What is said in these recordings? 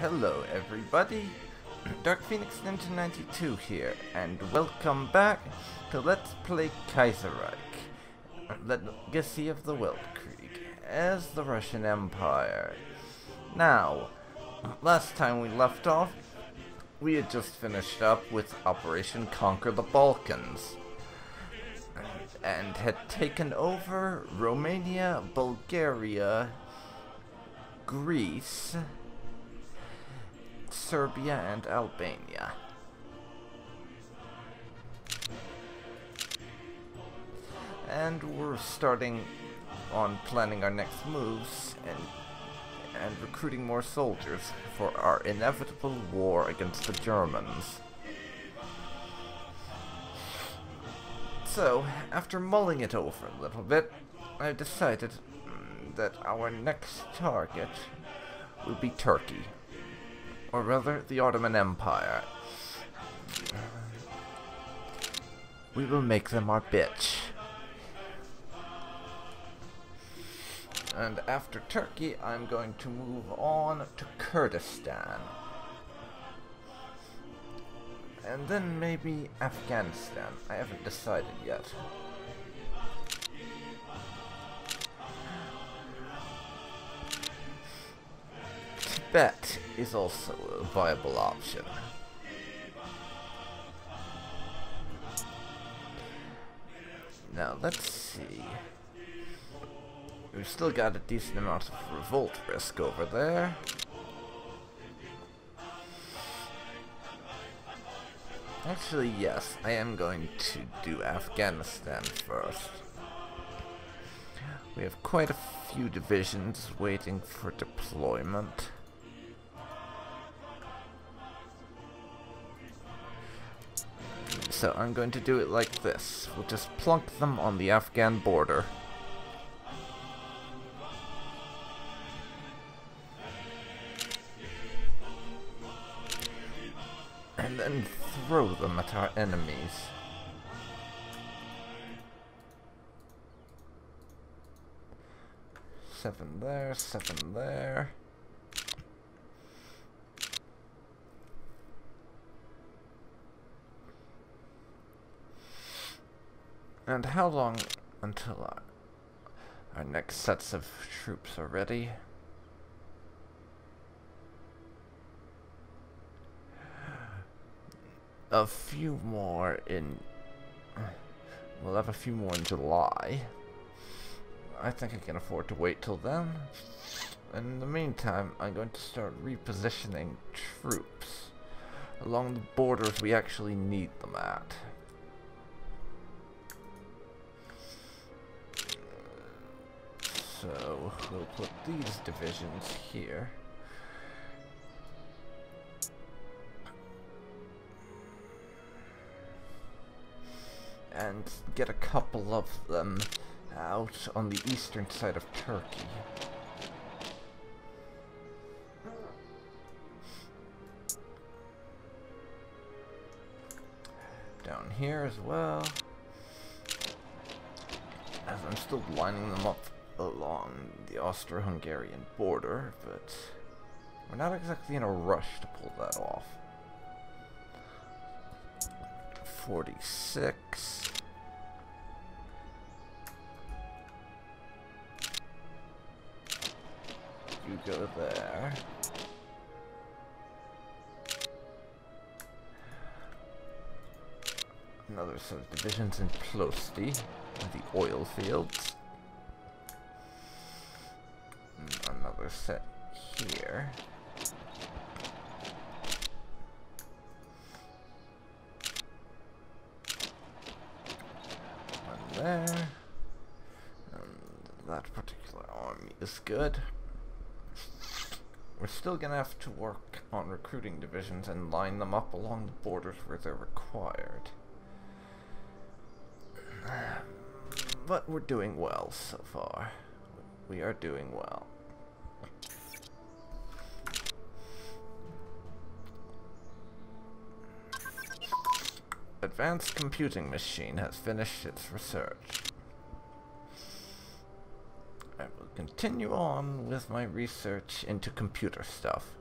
Hello everybody, DarkPhoenix Ninja 92 here, and welcome back to Let's Play Kaiserreich, Legacy of the Weltkrieg, as the Russian Empire. Now, last time we left off, we had just finished up with Operation Conquer the Balkans, and had taken over Romania, Bulgaria, Greece, Serbia, and Albania. And we're starting on planning our next moves and recruiting more soldiers for our inevitable war against the Germans. So, after mulling it over a little bit, I decided that our next target will be Turkey. Or rather, the Ottoman Empire. We will make them our bitch. And after Turkey, I'm going to move on to Kurdistan. And then maybe Afghanistan. I haven't decided yet. Tibet is also a viable option. Now, let's see. We've still got a decent amount of revolt risk over there. Actually, yes, I am going to do Afghanistan first. We have quite a few divisions waiting for deployment. So I'm going to do it like this. We'll just plunk them on the Afghan border. And then throw them at our enemies. Seven there, 7 there. And how long until our next sets of troops are ready? A few more in... We'll have a few more in July. I think I can afford to wait till then. And in the meantime, I'm going to start repositioning troops along the borders we actually need them at. So we'll put these divisions here. And get a couple of them out on the eastern side of Turkey. Down here as well. As I'm still lining them up along the Austro-Hungarian border, but we're not exactly in a rush to pull that off. 46. You go there. Another set of divisions in Plosti, the oil fields. Another set here. One there. And that particular army is good. We're still gonna have to work on recruiting divisions and line them up along the borders where they're required. But we're doing well so far. We are doing well. Advanced computing machine has finished its research. I will continue on with my research into computer stuff.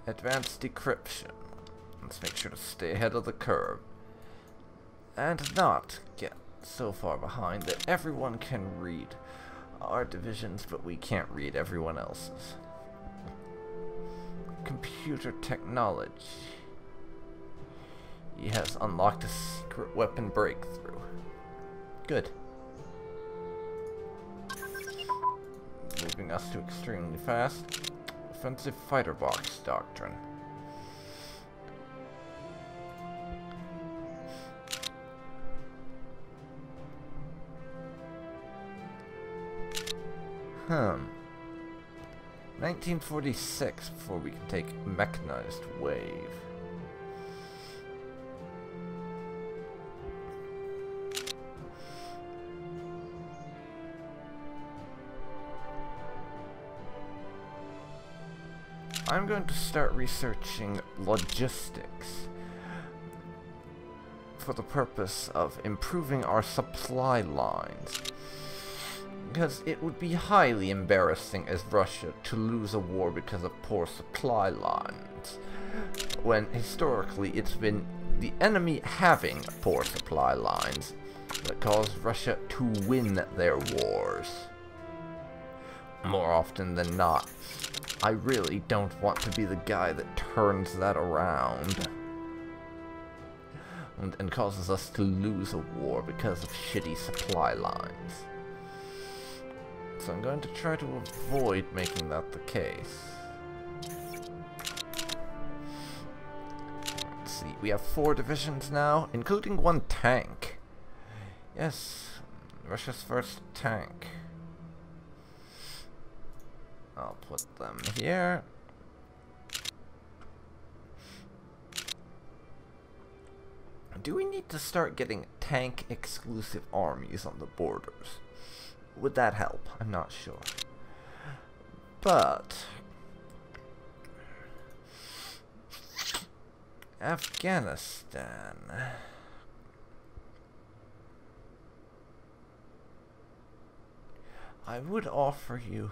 Advanced decryption. Let's make sure to stay ahead of the curve. And not get so far behind that everyone can read our divisions, but we can't read everyone else's. Computer technology. He has unlocked a secret weapon breakthrough. Good. Moving us to extremely fast. Offensive fighter box doctrine. Hmm. 1946 before we can take mechanized wave. I'm going to start researching logistics for the purpose of improving our supply lines. Because it would be highly embarrassing as Russia to lose a war because of poor supply lines, when historically it's been the enemy having poor supply lines that caused Russia to win their wars. More often than not, I really don't want to be the guy that turns that around and causes us to lose a war because of shitty supply lines. So I'm going to try to avoid making that the case. Let's see, we have 4 divisions now, including 1 tank. Yes, Russia's first tank. I'll put them here. Do we need to start getting tank-exclusive armies on the borders? Would that help? I'm not sure. But Afghanistan. I would offer you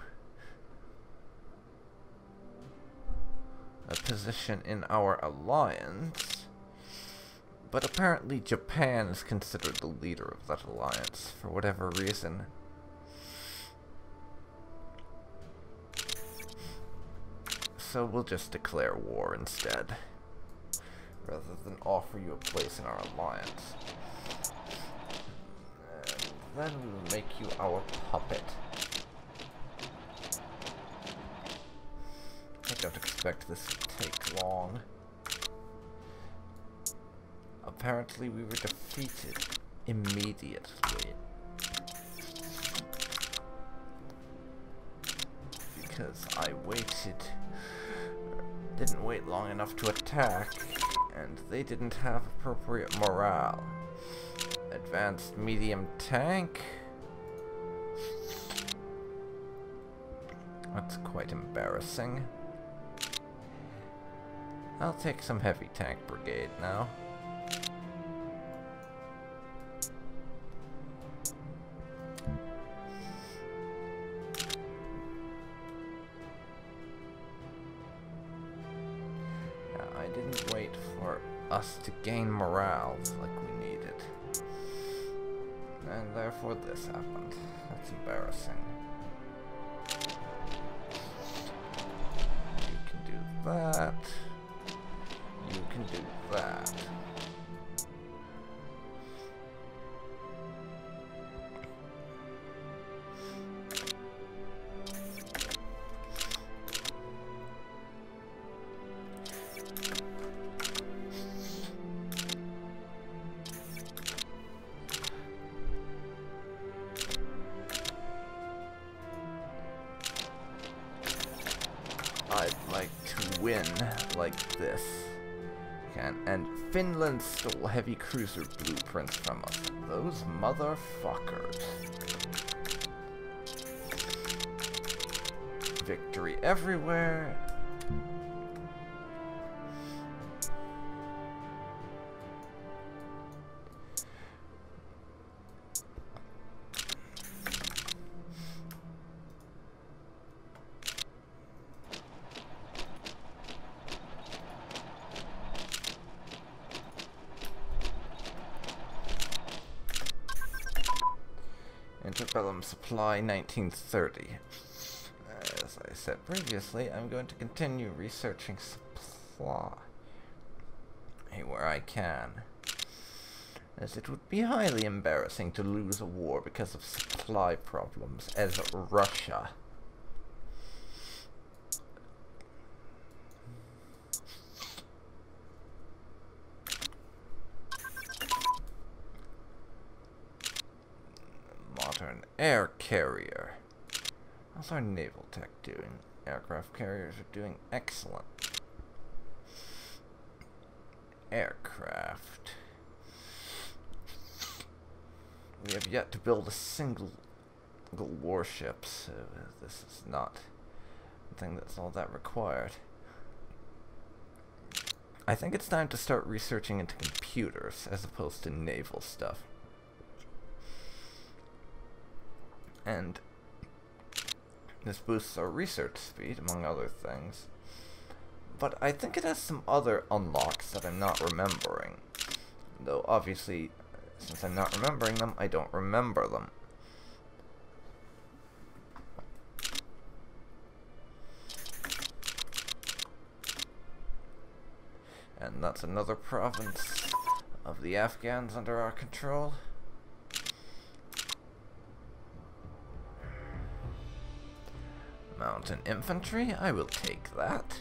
a position in our alliance, but apparently Japan is considered the leader of that alliance for whatever reason. So we'll just declare war instead, rather than offer you a place in our alliance. And then we will make you our puppet. I don't expect this to take long. Apparently we were defeated immediately. Because I didn't wait long enough to attack, and they didn't have appropriate morale. Advanced medium tank. That's quite embarrassing. I'll take some heavy tank brigade now. I didn't wait for us to gain morale like we needed. And therefore this happened. That's embarrassing. You can do that. You can do that. I'd like to win like this. And Finland stole heavy cruiser blueprints from us. Those motherfuckers. Victory everywhere. Interbellum supply 1930. As I said previously, I'm going to continue researching supply where I can, as it would be highly embarrassing to lose a war because of supply problems as Russia. Modern air carrier. How's our naval tech doing? Aircraft carriers are doing excellent. Aircraft. We have yet to build a single warship, so this is not a thing that's all that required. I think it's time to start researching into computers as opposed to naval stuff. And this boosts our research speed, among other things. But I think it has some other unlocks that I'm not remembering. Though, obviously, since I'm not remembering them, I don't remember them. And that's another province of the Afghans under our control. Mountain infantry, I will take that.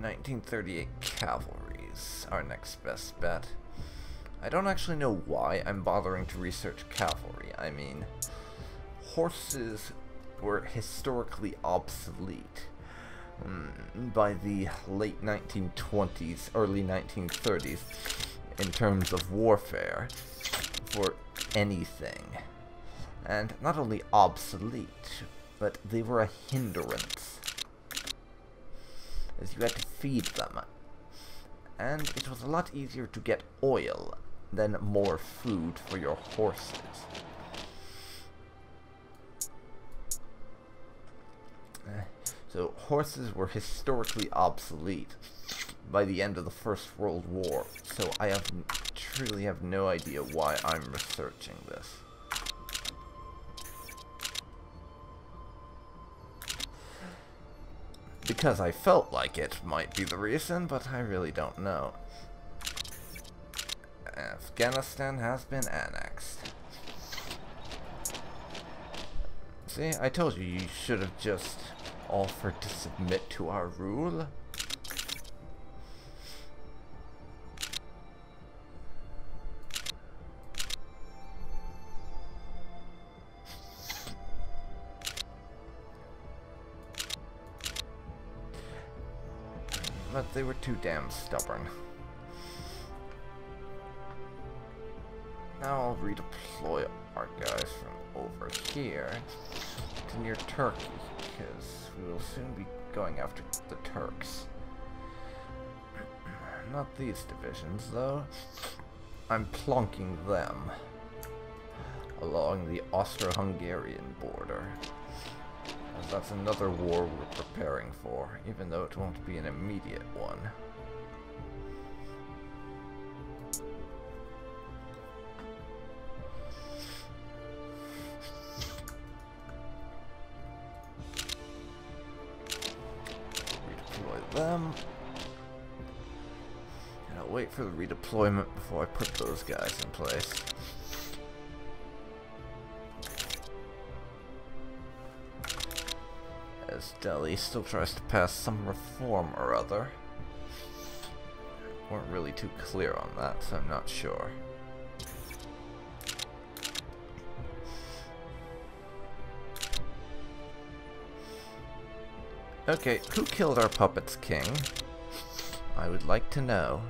.1938 cavalry's our next best bet. I don't actually know why I'm bothering to research cavalry. I mean, horses were historically obsolete by the late 1920s, early 1930s in terms of warfare for anything. And not only obsolete, but they were a hindrance, as you had to feed them. And it was a lot easier to get oil than more food for your horses. So horses were historically obsolete by the end of the First World War, so I truly have no idea why I'm researching this. Because I felt like it might be the reason, but I really don't know. Afghanistan has been annexed. See, I told you, you should have just offered to submit to our rule. But they were too damn stubborn. Now I'll redeploy our guys from over here to near Turkey, because we will soon be going after the Turks. Not these divisions, though. I'm plonking them along the Austro-Hungarian border, as that's another war we're preparing for, even though it won't be an immediate one. Redeploy them. And I'll wait for the redeployment before I put those guys in place. As Delhi still tries to pass some reform or other. Weren't really too clear on that, so I'm not sure. Okay, who killed our puppet's king? I would like to know.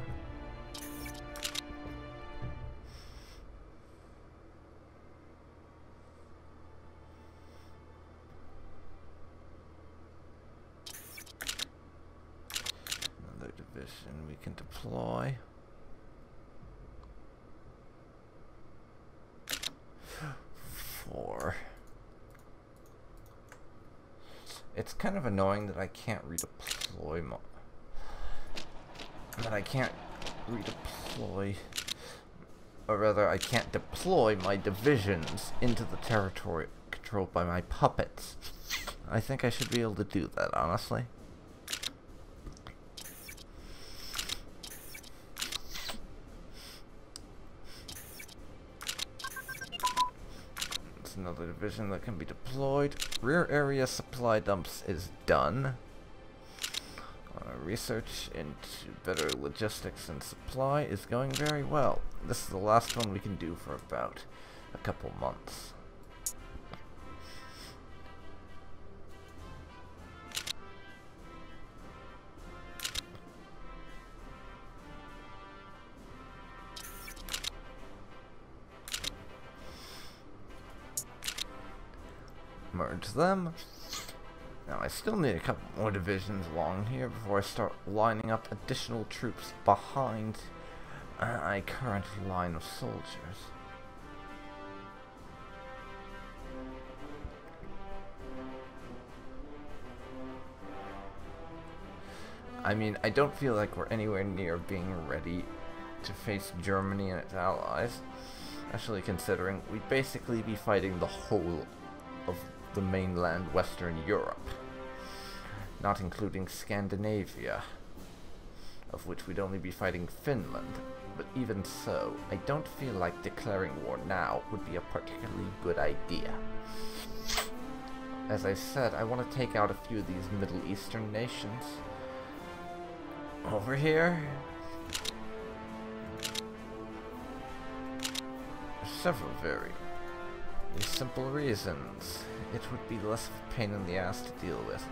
Another division we can deploy. Four. It's kind of annoying that I can't redeploy that I can't redeploy, or rather I can't deploy my divisions into the territory controlled by my puppets. I think I should be able to do that, honestly. It's another division that can be deployed. Rear area supply dumps is done. Research into better logistics and supply is going very well. This is the last one we can do for about a couple months. Merge them. Now I still need a couple more divisions along here before I start lining up additional troops behind my current line of soldiers. I mean, I don't feel like we're anywhere near being ready to face Germany and its allies, especially considering we'd basically be fighting the whole of the mainland Western Europe, not including Scandinavia, of which we'd only be fighting Finland. But even so, I don't feel like declaring war now would be a particularly good idea. As I said, I want to take out a few of these Middle Eastern nations. Over here, there's several very simple reasons. It would be less of a pain in the ass to deal with.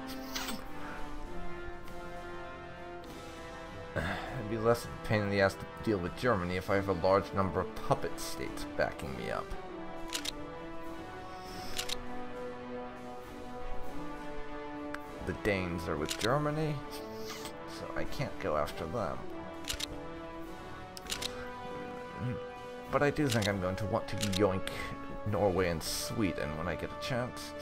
It'd be less of a pain in the ass to deal with Germany if I have a large number of puppet states backing me up. The Danes are with Germany, so I can't go after them. But I do think I'm going to want to yoink Norway and Sweden when I get a chance.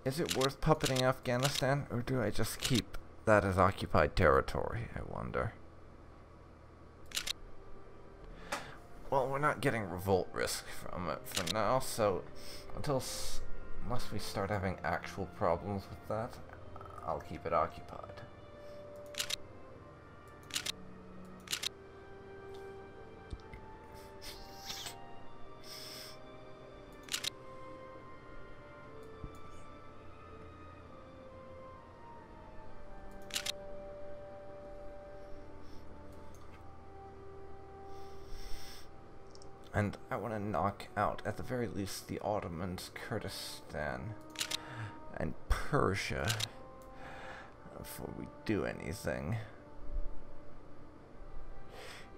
Is it worth puppeting Afghanistan, or do I just keep that as occupied territory, I wonder? Well, we're not getting revolt risk from it for now, so unless we start having actual problems with that, I'll keep it occupied. And I want to knock out, at the very least, the Ottomans, Kurdistan, and Persia before we do anything.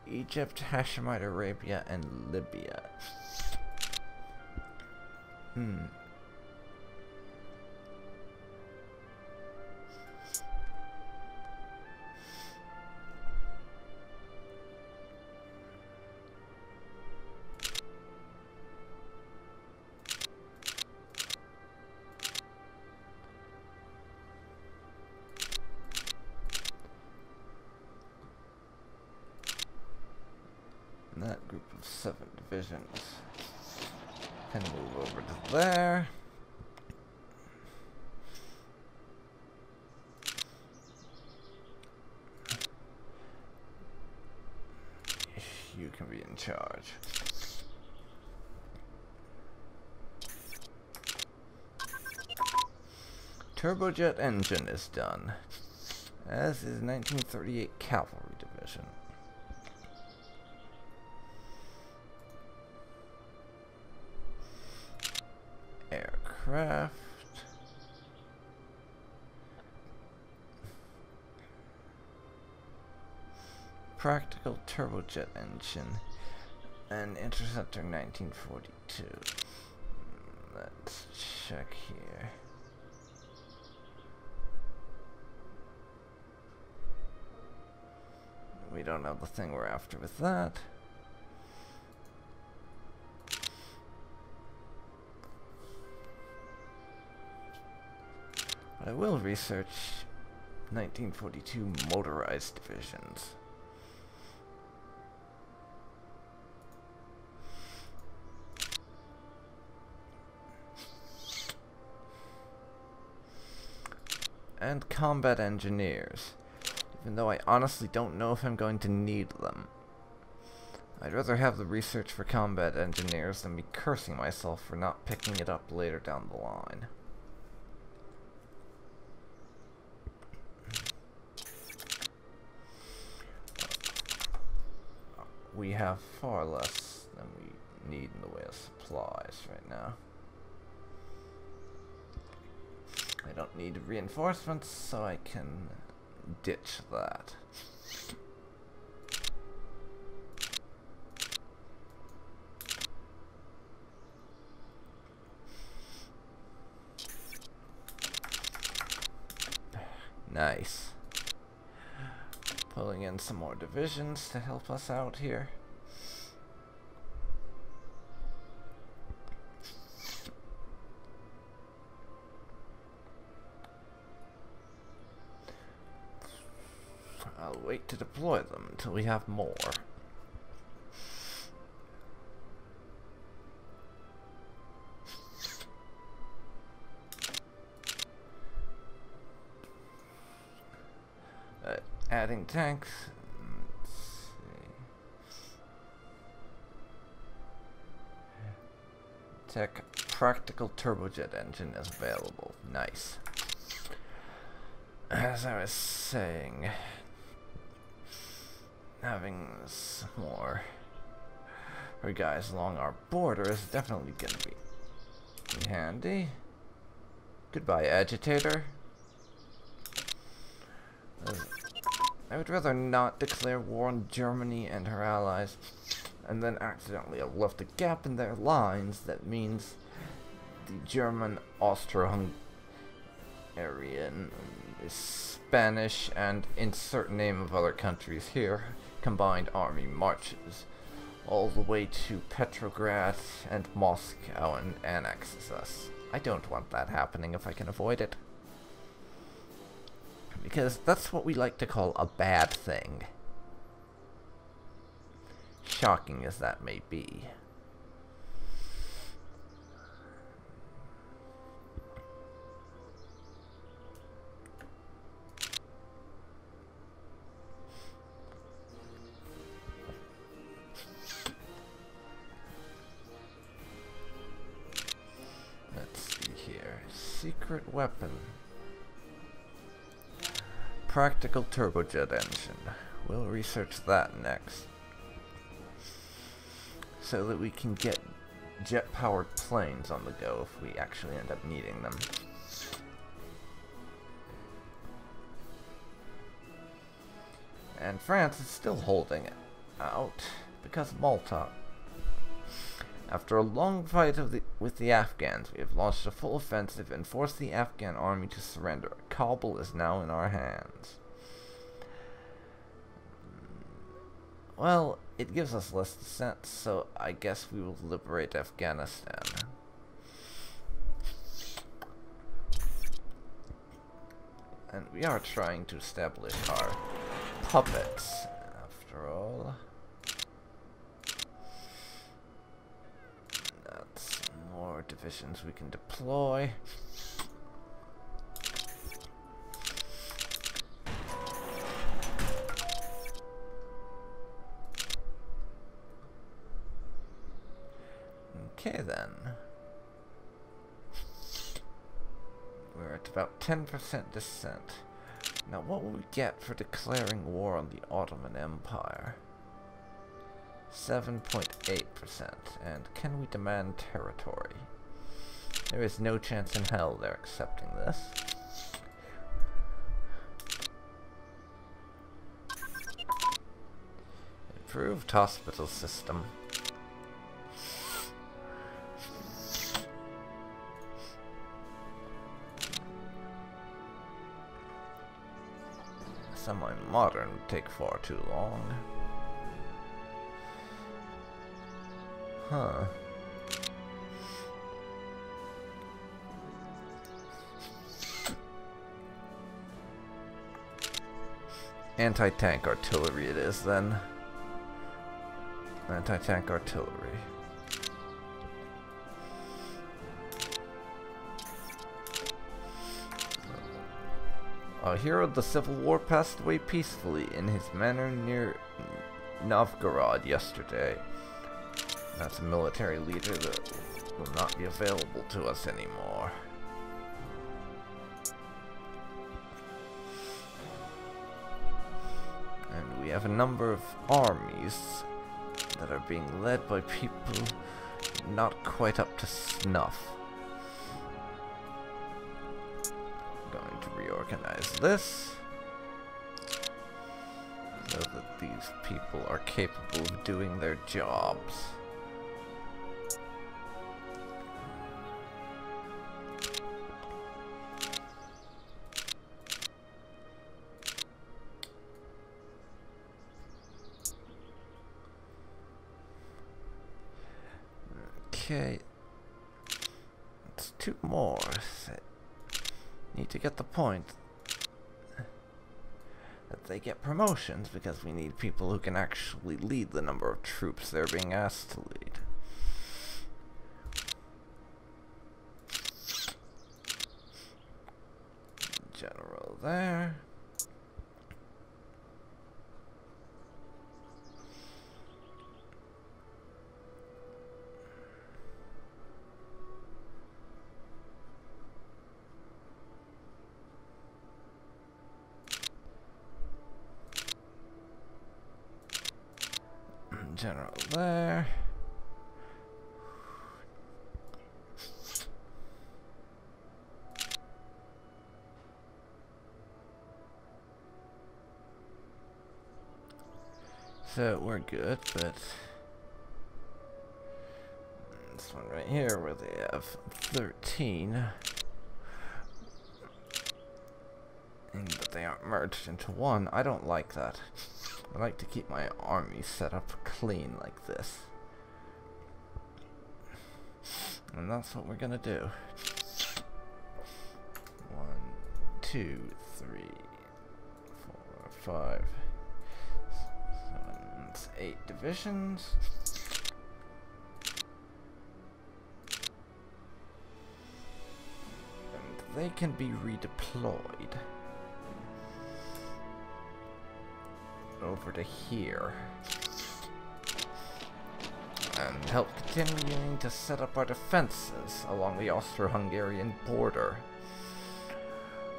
Egypt, Hashemite Arabia, and Libya. That group of 7 divisions can move over to there. You can be in charge. Turbojet engine is done, as is 1938 Cavalry Division. Aircraft. Practical turbojet engine. And Interceptor 1942. Let's check here. We don't know the thing we're after with that. But I will research 1942 motorized divisions. And combat engineers, even though I honestly don't know if I'm going to need them. I'd rather have the research for combat engineers than be cursing myself for not picking it up later down the line. We have far less than we need in the way of supplies right now. I don't need reinforcements, so I can ditch that. Nice. Pulling in some more divisions to help us out here. I'll wait to deploy them until we have more. Adding tanks. Let's see. Tech practical turbojet engine is available. Nice. As I was saying, having some more guys along our border is definitely going to be handy. Goodbye, agitator. I would rather not declare war on Germany and her allies, and then accidentally have left a gap in their lines that means the German, Austro-Hungarian, Spanish, and insert name of other countries here, combined army marches all the way to Petrograd and Moscow and annexes us. I don't want that happening if I can avoid it. Because that's what we like to call a bad thing. Shocking as that may be. Let's see here. Secret weapon. Practical turbojet engine. We'll research that next. So that we can get jet-powered planes on the go if we actually end up needing them. And France is still holding it out because of Malta. After a long fight with the Afghans, we have launched a full offensive and forced the Afghan army to surrender. Kabul is now in our hands. Well, it gives us less dissent, so I guess we will liberate Afghanistan. And we are trying to establish our puppets, after all. That's more divisions we can deploy. Okay then. We're at about 10% dissent. Now what will we get for declaring war on the Ottoman Empire? 7.8%. And can we demand territory? There is no chance in hell they're accepting this. Improved hospital system. Semi-modern would take far too long. Huh. Anti-tank artillery it is then. Anti-tank artillery. A hero of the Civil War passed away peacefully in his manor near Novgorod yesterday. That's a military leader that will not be available to us anymore. And we have a number of armies that are being led by people not quite up to snuff. Going to reorganize this so that these people are capable of doing their jobs. Okay, it's two more. Need to get the point that they get promotions because we need people who can actually lead the number of troops they're being asked to lead. General there. General there. So we're good, but this one right here where they have 13 but they aren't merged into one, I don't like that. I like to keep my army set up clean like this. And that's what we're gonna do. 1, 2, 3, 4, 5, 7, that's 8 divisions. And they can be redeployed over to here and help continuing to set up our defenses along the Austro-Hungarian border,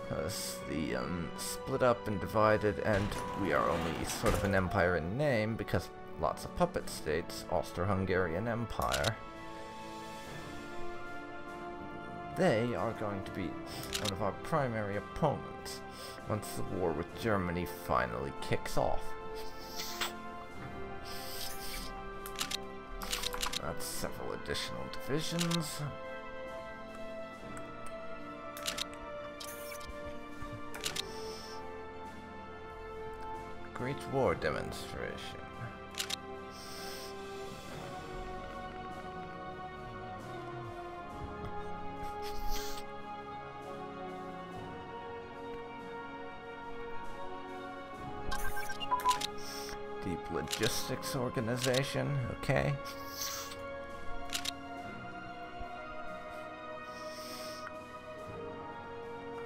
because the split up and divided, and we are only sort of an empire in name because lots of puppet states, Austro-Hungarian Empire. They are going to be one of our primary opponents once the war with Germany finally kicks off. That's several additional divisions. Great War demonstration. Deep logistics organization, okay.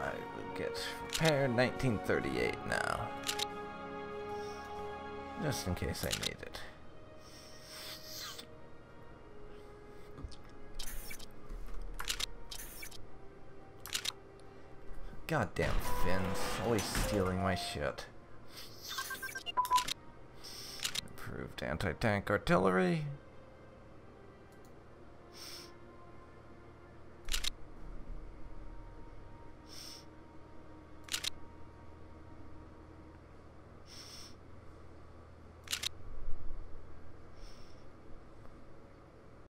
I will get repaired 1938 now. Just in case I need it. Goddamn Finns, always stealing my shit. Improved anti-tank artillery.